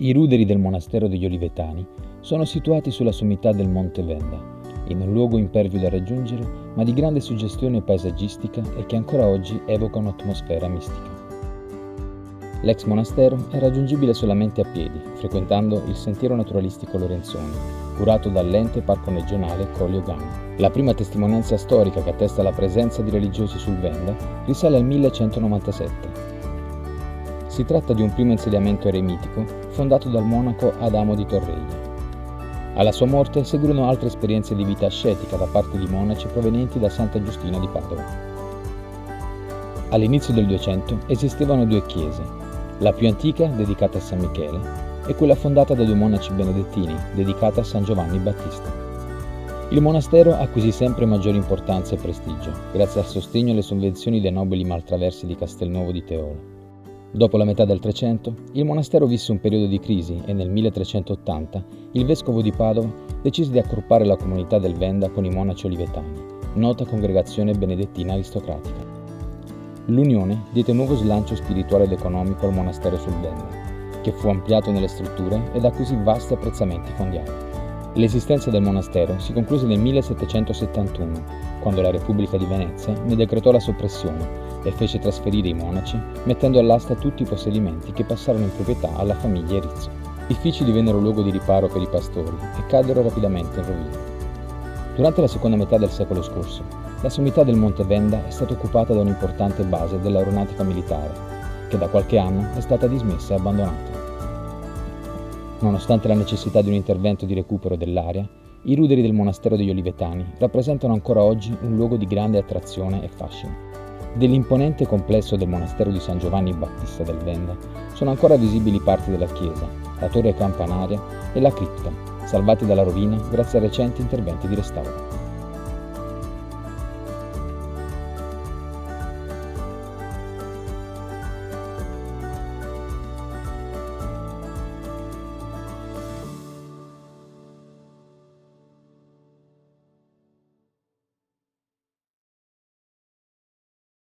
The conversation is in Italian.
I ruderi del monastero degli Olivetani sono situati sulla sommità del Monte Venda, in un luogo impervio da raggiungere, ma di grande suggestione paesaggistica e che ancora oggi evoca un'atmosfera mistica. L'ex monastero è raggiungibile solamente a piedi, frequentando il sentiero naturalistico Lorenzoni, curato dall'ente parco regionale Collio Gano. La prima testimonianza storica che attesta la presenza di religiosi sul Venda risale al 1197. Si tratta di un primo insediamento eremitico fondato dal monaco Adamo di Torreglia. Alla sua morte seguirono altre esperienze di vita ascetica da parte di monaci provenienti da Santa Giustina di Padova. All'inizio del 200 esistevano due chiese, la più antica dedicata a San Michele e quella fondata da due monaci benedettini dedicata a San Giovanni Battista. Il monastero acquisì sempre maggiore importanza e prestigio grazie al sostegno e alle sovvenzioni dei nobili maltraversi di Castelnuovo di Teolo. Dopo la metà del Trecento, il monastero visse un periodo di crisi e nel 1380 il vescovo di Padova decise di accorpare la comunità del Venda con i monaci olivetani, nota congregazione benedettina aristocratica. L'unione diede un nuovo slancio spirituale ed economico al monastero sul Venda, che fu ampliato nelle strutture ed acquisì vasti apprezzamenti fondiari. L'esistenza del monastero si concluse nel 1771, quando la Repubblica di Venezia ne decretò la soppressione e fece trasferire i monaci, mettendo all'asta tutti i possedimenti che passarono in proprietà alla famiglia Erizzo. Gli uffici divennero luogo di riparo per i pastori e caddero rapidamente in rovina. Durante la seconda metà del secolo scorso, la sommità del Monte Venda è stata occupata da un'importante base dell'aeronautica militare, che da qualche anno è stata dismessa e abbandonata. Nonostante la necessità di un intervento di recupero dell'area, i ruderi del monastero degli Olivetani rappresentano ancora oggi un luogo di grande attrazione e fascino. Dell'imponente complesso del monastero di San Giovanni Battista del Venda sono ancora visibili parti della chiesa, la torre campanaria e la cripta, salvati dalla rovina grazie a recenti interventi di restauro.